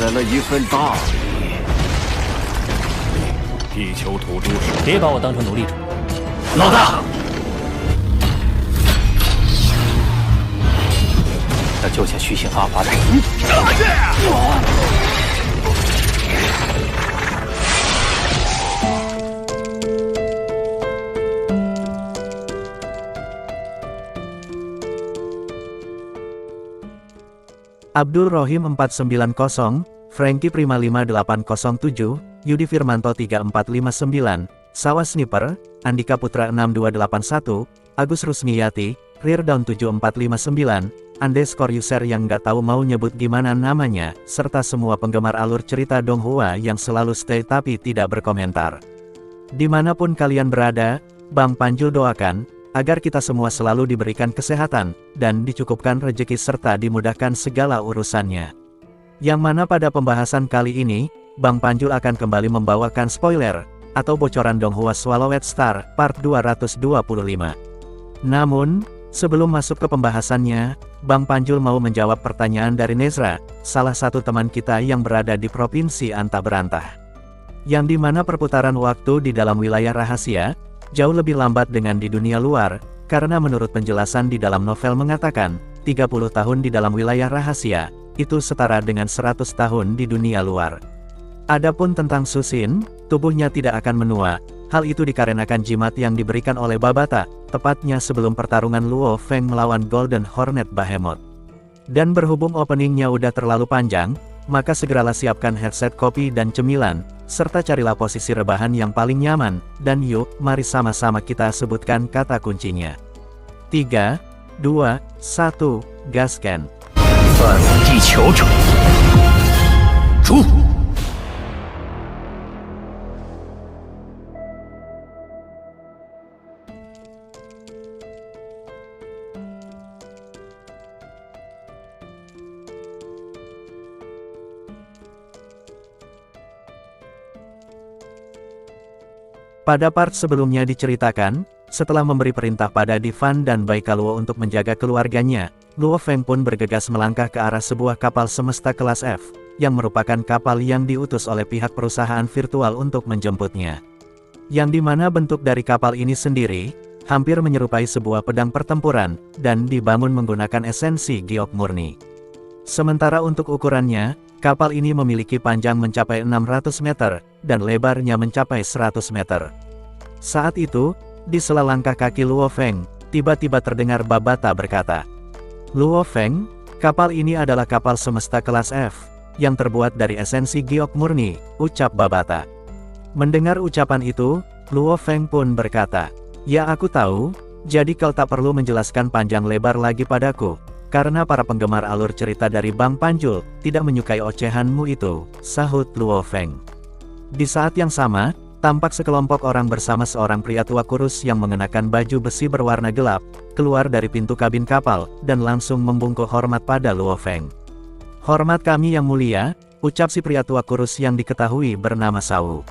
来了一份大礼。地球土著是，别把我当成奴隶主。老大，要救下虚线阿华的。Abdul Rohim 490, Franky Prima 5807, Yudi Firmanto 3459, Sawa Sniper, Andika Putra 6281, Agus Rusmiyati, Reardown 7459, underscore user yang nggak tahu mau nyebut gimana namanya, serta semua penggemar alur cerita Donghua yang selalu stay tapi tidak berkomentar. Dimanapun kalian berada, Bang Panjul doakan agar kita semua selalu diberikan kesehatan, dan dicukupkan rezeki serta dimudahkan segala urusannya. Yang mana pada pembahasan kali ini, Bang Panjul akan kembali membawakan spoiler, atau bocoran Donghua Swallowed Star, part 225. Namun, sebelum masuk ke pembahasannya, Bang Panjul mau menjawab pertanyaan dari Nezra, salah satu teman kita yang berada di Provinsi Antah Berantah. Yang dimana perputaran waktu di dalam wilayah rahasia, jauh lebih lambat dengan di dunia luar, karena menurut penjelasan di dalam novel mengatakan, 30 tahun di dalam wilayah rahasia, itu setara dengan 100 tahun di dunia luar. Adapun tentang Susin, tubuhnya tidak akan menua, hal itu dikarenakan jimat yang diberikan oleh Babata, tepatnya sebelum pertarungan Luo Feng melawan Golden Hornet Behemoth. Dan berhubung openingnya udah terlalu panjang, maka segeralah siapkan headset kopi dan cemilan, serta carilah posisi rebahan yang paling nyaman, dan yuk, mari sama-sama kita sebutkan kata kuncinya. 3, 2, 1, gaskan. 反地球者，诛！ Pada part sebelumnya diceritakan, setelah memberi perintah pada Divan dan Baikaluo untuk menjaga keluarganya, Luo Feng pun bergegas melangkah ke arah sebuah kapal semesta kelas F, yang merupakan kapal yang diutus oleh pihak perusahaan virtual untuk menjemputnya. Yang dimana bentuk dari kapal ini sendiri, hampir menyerupai sebuah pedang pertempuran, dan dibangun menggunakan esensi giok murni. Sementara untuk ukurannya, kapal ini memiliki panjang mencapai 600 meter, dan lebarnya mencapai 100 meter. Saat itu, di sela langkah kaki Luo Feng, tiba-tiba terdengar Babata berkata, "Luo Feng, kapal ini adalah kapal semesta kelas F, yang terbuat dari esensi giok murni," ucap Babata. Mendengar ucapan itu, Luo Feng pun berkata, "Ya aku tahu, jadi kau tak perlu menjelaskan panjang lebar lagi padaku. Karena para penggemar alur cerita dari Bang Panjul, tidak menyukai ocehanmu itu," sahut Luo Feng. Di saat yang sama, tampak sekelompok orang bersama seorang pria tua kurus yang mengenakan baju besi berwarna gelap, keluar dari pintu kabin kapal, dan langsung membungkuk hormat pada Luo Feng. "Hormat kami yang mulia," ucap si pria tua kurus yang diketahui bernama Sau.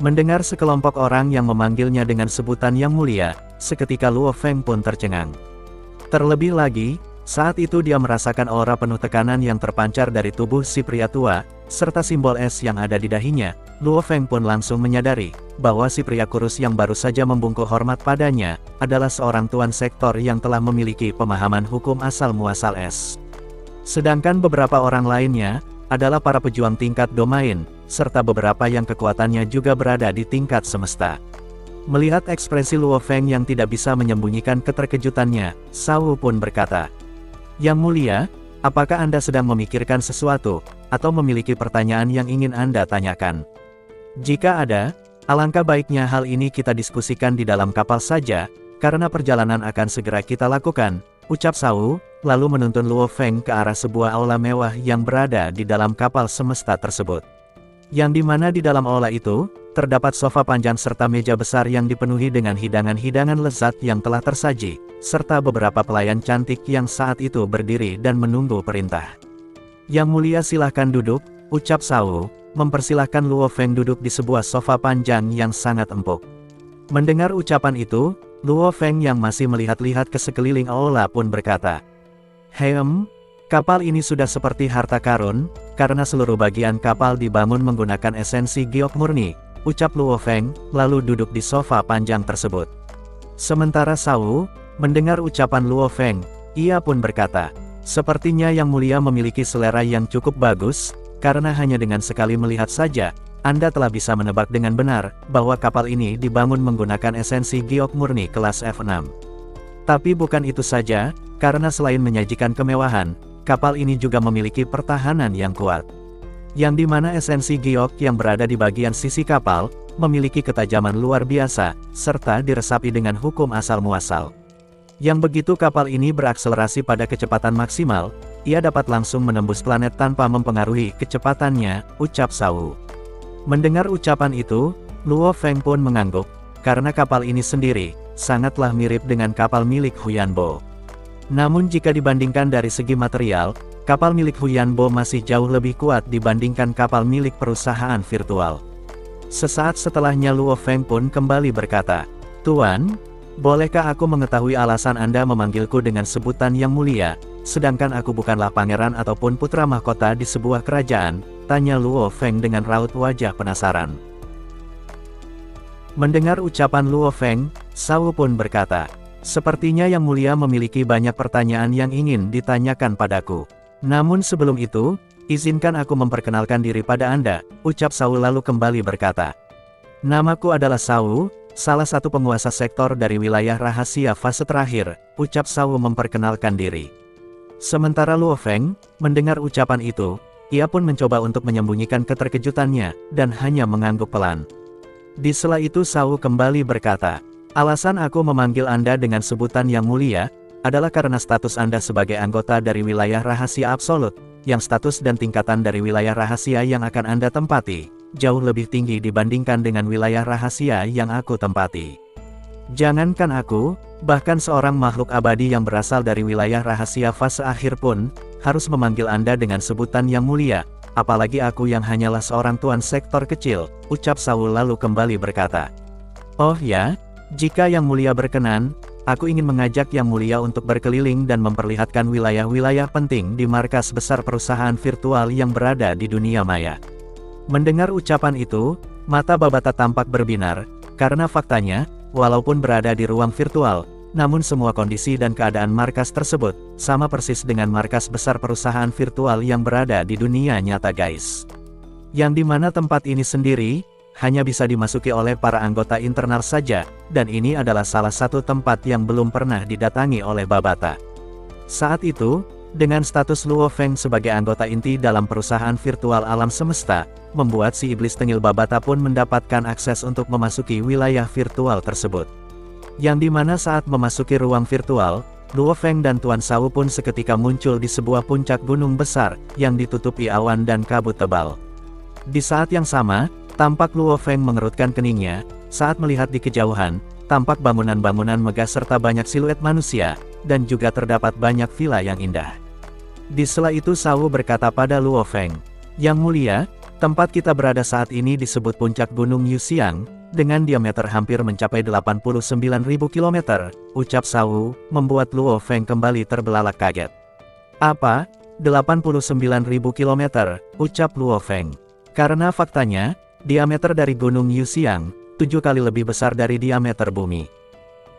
Mendengar sekelompok orang yang memanggilnya dengan sebutan yang mulia, seketika Luo Feng pun tercengang. Terlebih lagi, saat itu dia merasakan aura penuh tekanan yang terpancar dari tubuh si pria tua, serta simbol es yang ada di dahinya. Luo Feng pun langsung menyadari, bahwa si pria kurus yang baru saja membungkuk hormat padanya, adalah seorang tuan sektor yang telah memiliki pemahaman hukum asal-muasal es. Sedangkan beberapa orang lainnya, adalah para pejuang tingkat domain, serta beberapa yang kekuatannya juga berada di tingkat semesta. Melihat ekspresi Luo Feng yang tidak bisa menyembunyikan keterkejutannya, Sau pun berkata, "Yang mulia, apakah Anda sedang memikirkan sesuatu, atau memiliki pertanyaan yang ingin Anda tanyakan? Jika ada, alangkah baiknya hal ini kita diskusikan di dalam kapal saja, karena perjalanan akan segera kita lakukan," ucap Sau, lalu menuntun Luo Feng ke arah sebuah aula mewah yang berada di dalam kapal semesta tersebut. Yang dimana di dalam aula itu, terdapat sofa panjang serta meja besar yang dipenuhi dengan hidangan-hidangan lezat yang telah tersaji, serta beberapa pelayan cantik yang saat itu berdiri dan menunggu perintah. "Yang mulia silahkan duduk," ucap Sau, mempersilahkan Luo Feng duduk di sebuah sofa panjang yang sangat empuk. Mendengar ucapan itu, Luo Feng yang masih melihat-lihat ke sekeliling aula pun berkata, "Kapal ini sudah seperti harta karun, karena seluruh bagian kapal dibangun menggunakan esensi giok murni, ucap Luo Feng, lalu duduk di sofa panjang tersebut. Sementara Shao mendengar ucapan Luo Feng, ia pun berkata, "Sepertinya Yang Mulia memiliki selera yang cukup bagus, karena hanya dengan sekali melihat saja, Anda telah bisa menebak dengan benar, bahwa kapal ini dibangun menggunakan esensi giok murni kelas F6. Tapi bukan itu saja, karena selain menyajikan kemewahan, kapal ini juga memiliki pertahanan yang kuat. Yang dimana esensi giok yang berada di bagian sisi kapal, memiliki ketajaman luar biasa, serta diresapi dengan hukum asal-muasal. Yang begitu kapal ini berakselerasi pada kecepatan maksimal, ia dapat langsung menembus planet tanpa mempengaruhi kecepatannya," ucap Shao. Mendengar ucapan itu, Luo Feng pun mengangguk, karena kapal ini sendiri, sangatlah mirip dengan kapal milik Huyanbo. Namun jika dibandingkan dari segi material, kapal milik Huyanbo masih jauh lebih kuat dibandingkan kapal milik perusahaan virtual. Sesaat setelahnya Luo Feng pun kembali berkata, "Tuan, bolehkah aku mengetahui alasan Anda memanggilku dengan sebutan Yang Mulia, sedangkan aku bukanlah pangeran ataupun putra mahkota di sebuah kerajaan?" tanya Luo Feng dengan raut wajah penasaran. Mendengar ucapan Luo Feng, Shao pun berkata, "Sepertinya Yang Mulia memiliki banyak pertanyaan yang ingin ditanyakan padaku. Namun sebelum itu, izinkan aku memperkenalkan diri pada Anda," ucap Shao lalu kembali berkata, "Namaku adalah Shao, salah satu penguasa sektor dari wilayah rahasia fase terakhir," ucap Shao memperkenalkan diri. Sementara Luo Feng mendengar ucapan itu, ia pun mencoba untuk menyembunyikan keterkejutannya, dan hanya mengangguk pelan. Di sela itu Shao kembali berkata, "Alasan aku memanggil Anda dengan sebutan Yang Mulia, adalah karena status Anda sebagai anggota dari wilayah rahasia absolut, yang status dan tingkatan dari wilayah rahasia yang akan Anda tempati, jauh lebih tinggi dibandingkan dengan wilayah rahasia yang aku tempati. Jangankan aku, bahkan seorang makhluk abadi yang berasal dari wilayah rahasia fase akhir pun, harus memanggil Anda dengan sebutan Yang Mulia, apalagi aku yang hanyalah seorang tuan sektor kecil," ucap Shao lalu kembali berkata, "Oh ya, jika Yang Mulia berkenan, aku ingin mengajak Yang Mulia untuk berkeliling dan memperlihatkan wilayah-wilayah penting di markas besar perusahaan virtual yang berada di dunia maya." Mendengar ucapan itu, mata Babata tampak berbinar, karena faktanya, walaupun berada di ruang virtual, namun semua kondisi dan keadaan markas tersebut, sama persis dengan markas besar perusahaan virtual yang berada di dunia nyata guys. Yang dimana tempat ini sendiri, hanya bisa dimasuki oleh para anggota internal saja, dan ini adalah salah satu tempat yang belum pernah didatangi oleh Babata. Saat itu, dengan status Luo Feng sebagai anggota inti dalam perusahaan virtual alam semesta, membuat si iblis tengil Babata pun mendapatkan akses untuk memasuki wilayah virtual tersebut. Yang dimana saat memasuki ruang virtual, Luo Feng dan Tuan Shao pun seketika muncul di sebuah puncak gunung besar, yang ditutupi awan dan kabut tebal. Di saat yang sama, tampak Luo Feng mengerutkan keningnya, saat melihat di kejauhan, tampak bangunan-bangunan megah serta banyak siluet manusia, dan juga terdapat banyak villa yang indah. Di sela itu Shao berkata pada Luo Feng, "Yang Mulia, tempat kita berada saat ini disebut puncak gunung Yuxiang, dengan diameter hampir mencapai 89.000 km, ucap Shao, membuat Luo Feng kembali terbelalak kaget. "Apa? 89.000 km, ucap Luo Feng. Karena faktanya, diameter dari gunung Yuxiang, 7 kali lebih besar dari diameter bumi.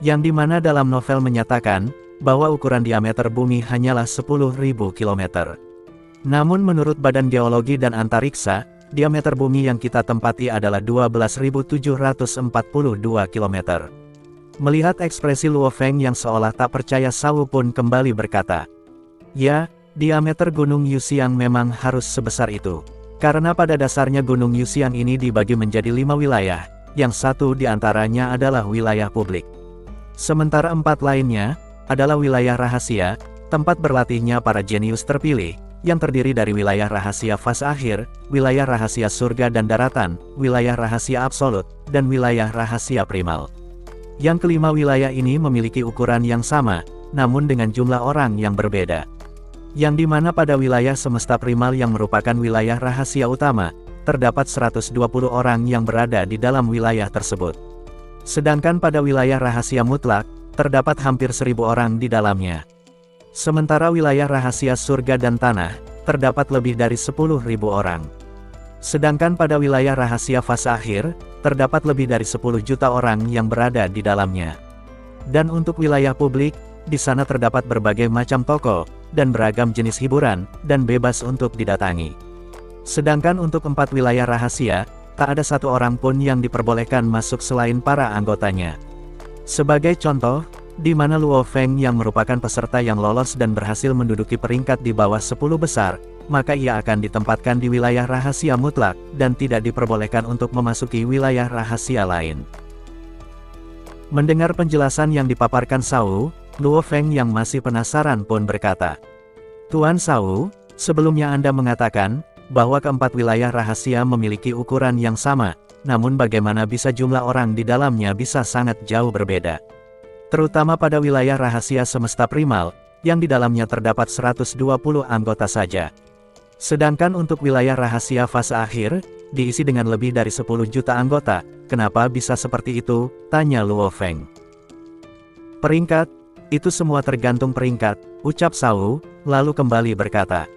Yang dimana dalam novel menyatakan, bahwa ukuran diameter bumi hanyalah 10.000 km. Namun menurut Badan Geologi dan Antariksa, diameter bumi yang kita tempati adalah 12.742 km. Melihat ekspresi Luo Feng yang seolah tak percaya, Shao pun kembali berkata, "Ya, diameter gunung Yuxiang memang harus sebesar itu. Karena pada dasarnya gunung Yuxiang ini dibagi menjadi 5 wilayah, yang satu di antaranya adalah wilayah publik. Sementara 4 lainnya, adalah wilayah rahasia, tempat berlatihnya para jenius terpilih, yang terdiri dari wilayah rahasia fase akhir, wilayah rahasia surga dan daratan, wilayah rahasia absolut, dan wilayah rahasia primal. Yang kelima wilayah ini memiliki ukuran yang sama, namun dengan jumlah orang yang berbeda. Yang dimana pada wilayah semesta primal yang merupakan wilayah rahasia utama, terdapat 120 orang yang berada di dalam wilayah tersebut. Sedangkan pada wilayah rahasia mutlak, terdapat hampir 1.000 orang di dalamnya. Sementara wilayah rahasia surga dan tanah, terdapat lebih dari 10.000 orang. Sedangkan pada wilayah rahasia fase akhir, terdapat lebih dari 10 juta orang yang berada di dalamnya. Dan untuk wilayah publik, di sana terdapat berbagai macam toko, dan beragam jenis hiburan, dan bebas untuk didatangi. Sedangkan untuk 4 wilayah rahasia, tak ada satu orang pun yang diperbolehkan masuk selain para anggotanya. Sebagai contoh, di mana Luo Feng yang merupakan peserta yang lolos dan berhasil menduduki peringkat di bawah 10 besar, maka ia akan ditempatkan di wilayah rahasia mutlak, dan tidak diperbolehkan untuk memasuki wilayah rahasia lain. Mendengar penjelasan yang dipaparkan Shao, Luo Feng yang masih penasaran pun berkata, "Tuan Shao, sebelumnya Anda mengatakan bahwa keempat wilayah rahasia memiliki ukuran yang sama, namun bagaimana bisa jumlah orang di dalamnya bisa sangat jauh berbeda? Terutama pada wilayah rahasia semesta primal, yang di dalamnya terdapat 120 anggota saja. Sedangkan untuk wilayah rahasia fase akhir, diisi dengan lebih dari 10 juta anggota, kenapa bisa seperti itu?" tanya Luo Feng. "Peringkat, itu semua tergantung peringkat," ucap Shao, lalu kembali berkata.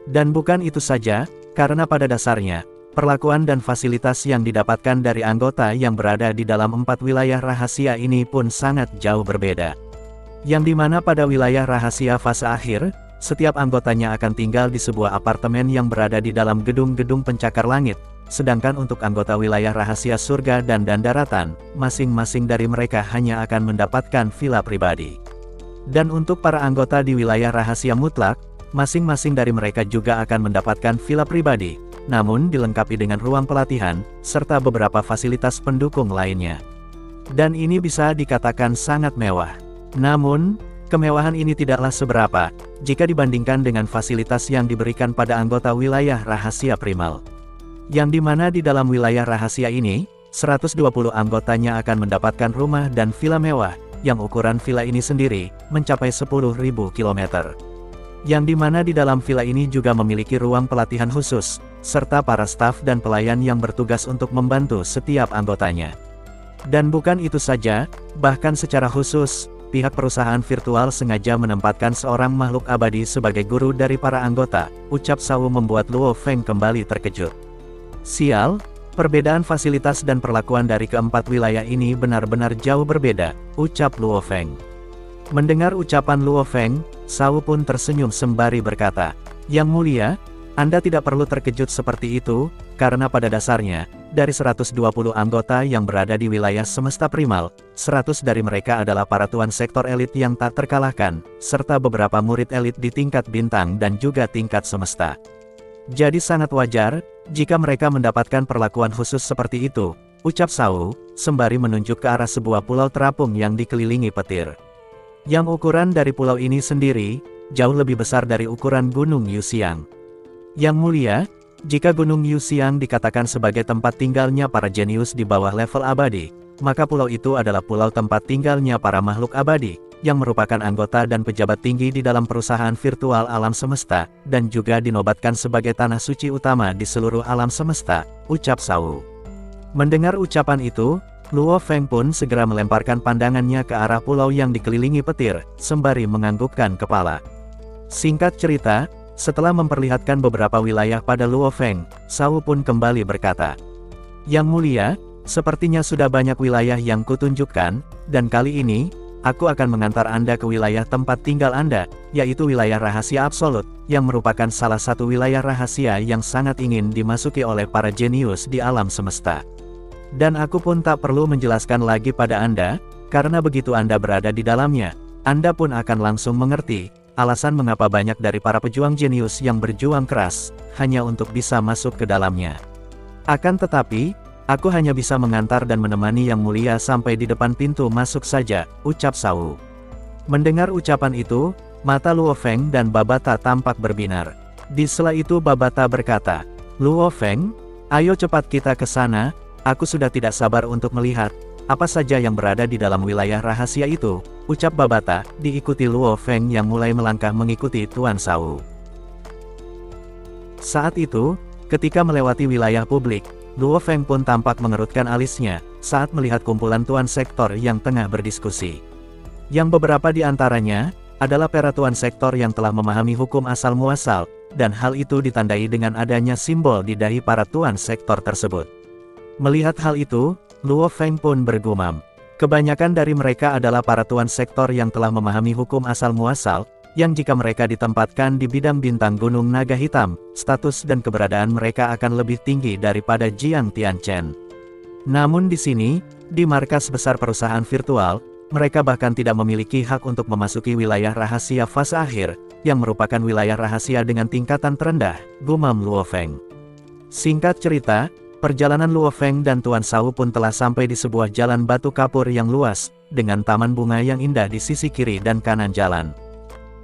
"Dan bukan itu saja, karena pada dasarnya, perlakuan dan fasilitas yang didapatkan dari anggota yang berada di dalam 4 wilayah rahasia ini pun sangat jauh berbeda. Yang dimana pada wilayah rahasia fase akhir, setiap anggotanya akan tinggal di sebuah apartemen yang berada di dalam gedung-gedung pencakar langit, sedangkan untuk anggota wilayah rahasia surga dan daratan, masing-masing dari mereka hanya akan mendapatkan villa pribadi. Dan untuk para anggota di wilayah rahasia mutlak, masing-masing dari mereka juga akan mendapatkan villa pribadi, namun dilengkapi dengan ruang pelatihan, serta beberapa fasilitas pendukung lainnya. Dan ini bisa dikatakan sangat mewah. Namun, kemewahan ini tidaklah seberapa, jika dibandingkan dengan fasilitas yang diberikan pada anggota wilayah rahasia primal. Yang dimana di dalam wilayah rahasia ini, 120 anggotanya akan mendapatkan rumah dan villa mewah, yang ukuran villa ini sendiri, mencapai 10.000 km. Yang dimana di dalam villa ini juga memiliki ruang pelatihan khusus, serta para staf dan pelayan yang bertugas untuk membantu setiap anggotanya. Dan bukan itu saja, bahkan secara khusus, pihak perusahaan virtual sengaja menempatkan seorang makhluk abadi sebagai guru dari para anggota, ucap Shao membuat Luo Feng kembali terkejut. "Sial, perbedaan fasilitas dan perlakuan dari keempat wilayah ini benar-benar jauh berbeda," ucap Luo Feng. Mendengar ucapan Luo Feng, Shao pun tersenyum sembari berkata, "Yang mulia, Anda tidak perlu terkejut seperti itu, karena pada dasarnya, dari 120 anggota yang berada di wilayah semesta primal, 100 dari mereka adalah para tuan sektor elit yang tak terkalahkan, serta beberapa murid elit di tingkat bintang dan juga tingkat semesta. Jadi sangat wajar, jika mereka mendapatkan perlakuan khusus seperti itu," ucap Shao, sembari menunjuk ke arah sebuah pulau terapung yang dikelilingi petir. Yang ukuran dari pulau ini sendiri, jauh lebih besar dari ukuran Gunung Yuxiang. "Yang mulia, jika Gunung Yuxiang dikatakan sebagai tempat tinggalnya para jenius di bawah level abadi, maka pulau itu adalah pulau tempat tinggalnya para makhluk abadi, yang merupakan anggota dan pejabat tinggi di dalam perusahaan virtual alam semesta, dan juga dinobatkan sebagai tanah suci utama di seluruh alam semesta," ucap Shao. Mendengar ucapan itu, Luo Feng pun segera melemparkan pandangannya ke arah pulau yang dikelilingi petir, sembari menganggukkan kepala. Singkat cerita, setelah memperlihatkan beberapa wilayah pada Luo Feng, Shao pun kembali berkata, "Yang mulia, sepertinya sudah banyak wilayah yang kutunjukkan, dan kali ini, aku akan mengantar Anda ke wilayah tempat tinggal Anda, yaitu wilayah rahasia absolut, yang merupakan salah satu wilayah rahasia yang sangat ingin dimasuki oleh para jenius di alam semesta. Dan aku pun tak perlu menjelaskan lagi pada Anda, karena begitu Anda berada di dalamnya, Anda pun akan langsung mengerti alasan mengapa banyak dari para pejuang jenius yang berjuang keras, hanya untuk bisa masuk ke dalamnya. Akan tetapi, aku hanya bisa mengantar dan menemani Yang Mulia sampai di depan pintu masuk saja," ucap Shao. Mendengar ucapan itu, mata Luo Feng dan Babata tampak berbinar. Di sela itu Babata berkata, "Luo Feng, ayo cepat kita ke sana, aku sudah tidak sabar untuk melihat apa saja yang berada di dalam wilayah rahasia itu," ucap Babata, diikuti Luo Feng yang mulai melangkah mengikuti Tuan Shao. Saat itu, ketika melewati wilayah publik, Luo Feng pun tampak mengerutkan alisnya, saat melihat kumpulan tuan sektor yang tengah berdiskusi. Yang beberapa di antaranya adalah peraturan sektor yang telah memahami hukum asal-muasal, dan hal itu ditandai dengan adanya simbol di dahi para tuan sektor tersebut. Melihat hal itu, Luo Feng pun bergumam. Kebanyakan dari mereka adalah para tuan sektor yang telah memahami hukum asal-muasal, yang jika mereka ditempatkan di bidang bintang Gunung Naga Hitam, status dan keberadaan mereka akan lebih tinggi daripada Jiang Tianchen. Namun di sini, di markas besar perusahaan virtual, mereka bahkan tidak memiliki hak untuk memasuki wilayah rahasia fase akhir, yang merupakan wilayah rahasia dengan tingkatan terendah, gumam Luo Feng. Singkat cerita, perjalanan Luo Feng dan Tuan Shao pun telah sampai di sebuah jalan batu kapur yang luas, dengan taman bunga yang indah di sisi kiri dan kanan jalan.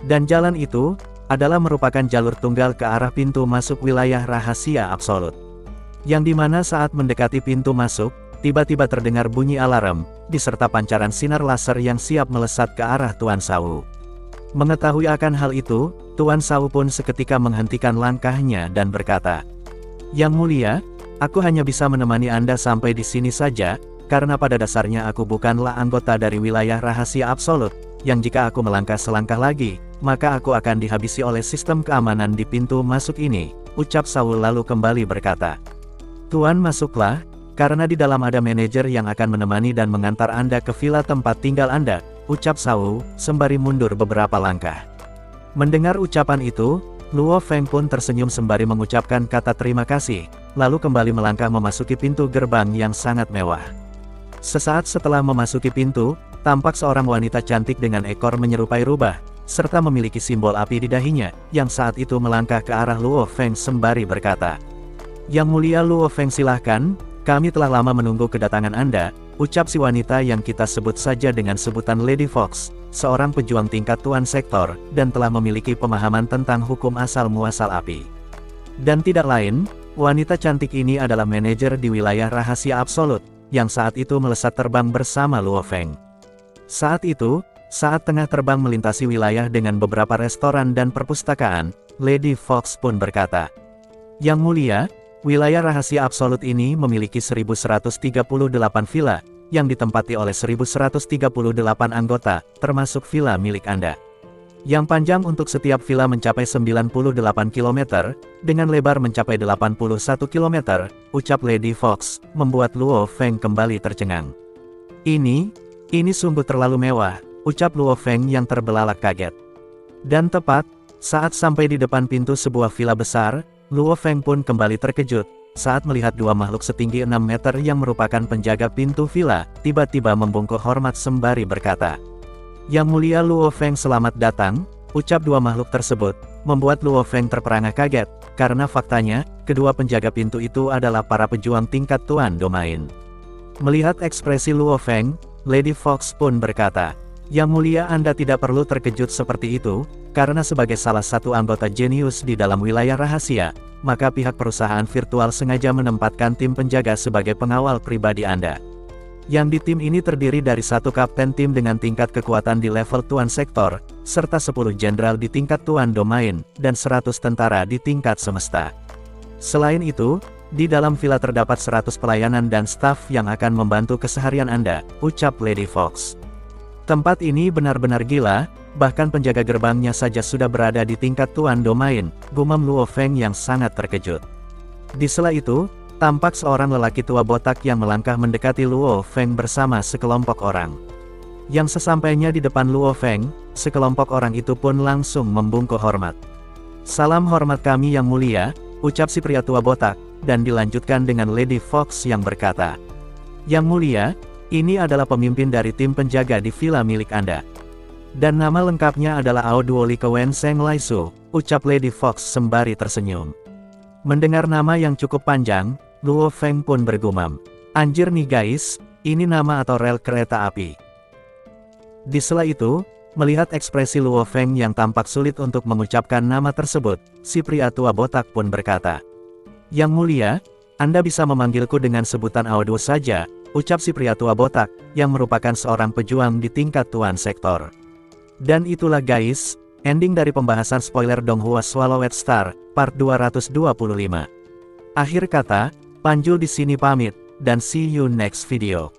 Dan jalan itu, adalah merupakan jalur tunggal ke arah pintu masuk wilayah rahasia absolut. Yang dimana saat mendekati pintu masuk, tiba-tiba terdengar bunyi alarm, diserta pancaran sinar laser yang siap melesat ke arah Tuan Shao. Mengetahui akan hal itu, Tuan Shao pun seketika menghentikan langkahnya dan berkata, "Yang mulia, aku hanya bisa menemani Anda sampai di sini saja, karena pada dasarnya aku bukanlah anggota dari wilayah rahasia absolut, yang jika aku melangkah selangkah lagi, maka aku akan dihabisi oleh sistem keamanan di pintu masuk ini," ucap Shao lalu kembali berkata, "Tuan masuklah, karena di dalam ada manajer yang akan menemani dan mengantar Anda ke villa tempat tinggal Anda," ucap Shao, sembari mundur beberapa langkah. Mendengar ucapan itu, Luo Feng pun tersenyum sembari mengucapkan kata terima kasih, lalu kembali melangkah memasuki pintu gerbang yang sangat mewah. Sesaat setelah memasuki pintu, tampak seorang wanita cantik dengan ekor menyerupai rubah, serta memiliki simbol api di dahinya, yang saat itu melangkah ke arah Luo Feng sembari berkata, "Yang mulia Luo Feng silahkan, kami telah lama menunggu kedatangan Anda," ucap si wanita yang kita sebut saja dengan sebutan Lady Fox, seorang pejuang tingkat tuan sektor, dan telah memiliki pemahaman tentang hukum asal-muasal api. Dan tidak lain, wanita cantik ini adalah manajer di wilayah rahasia absolut, yang saat itu melesat terbang bersama Luo Feng. Saat itu, saat tengah terbang melintasi wilayah dengan beberapa restoran dan perpustakaan, Lady Fox pun berkata, "Yang mulia, wilayah rahasia absolut ini memiliki 1138 villa, yang ditempati oleh 1138 anggota, termasuk villa milik Anda. Yang panjang untuk setiap villa mencapai 98 km, dengan lebar mencapai 81 km, ucap Lady Fox, membuat Luo Feng kembali tercengang. Ini sungguh terlalu mewah, ucap Luo Feng yang terbelalak kaget. Dan tepat, saat sampai di depan pintu sebuah villa besar, Luo Feng pun kembali terkejut, saat melihat dua makhluk setinggi 6 meter yang merupakan penjaga pintu villa, tiba-tiba membungkuk hormat sembari berkata, "Yang mulia Luo Feng selamat datang," ucap dua makhluk tersebut, membuat Luo Feng terperangah kaget, karena faktanya, kedua penjaga pintu itu adalah para pejuang tingkat tuan domain. Melihat ekspresi Luo Feng, Lady Fox pun berkata, "Yang mulia Anda tidak perlu terkejut seperti itu, karena sebagai salah satu anggota jenius di dalam wilayah rahasia, maka pihak perusahaan virtual sengaja menempatkan tim penjaga sebagai pengawal pribadi Anda. Yang di tim ini terdiri dari 1 kapten tim dengan tingkat kekuatan di level tuan sektor, serta 10 jenderal di tingkat tuan domain, dan 100 tentara di tingkat semesta. Selain itu, di dalam villa terdapat 100 pelayanan dan staf yang akan membantu keseharian Anda," ucap Lady Fox. "Tempat ini benar-benar gila, bahkan penjaga gerbangnya saja sudah berada di tingkat tuan domain," gumam Luo Feng yang sangat terkejut. Di sela itu, tampak seorang lelaki tua botak yang melangkah mendekati Luo Feng bersama sekelompok orang. Yang sesampainya di depan Luo Feng, sekelompok orang itu pun langsung membungkuk hormat. "Salam hormat kami yang mulia," ucap si pria tua botak, dan dilanjutkan dengan Lady Fox yang berkata, "Yang mulia, ini adalah pemimpin dari tim penjaga di villa milik Anda. Dan nama lengkapnya adalah Ao Duoli Kewen Seng Laisu," ucap Lady Fox sembari tersenyum. Mendengar nama yang cukup panjang, Luo Feng pun bergumam, "Anjir nih guys, ini nama atau rel kereta api." Di sela itu, melihat ekspresi Luo Feng yang tampak sulit untuk mengucapkan nama tersebut, si pria tua botak pun berkata, "Yang mulia, Anda bisa memanggilku dengan sebutan Ao Duo saja," ucap si pria tua botak, yang merupakan seorang pejuang di tingkat tuan sektor. Dan itulah guys, ending dari pembahasan spoiler Donghua Swallowed Star, part 225. Akhir kata, Panjul di sini pamit, dan see you next video.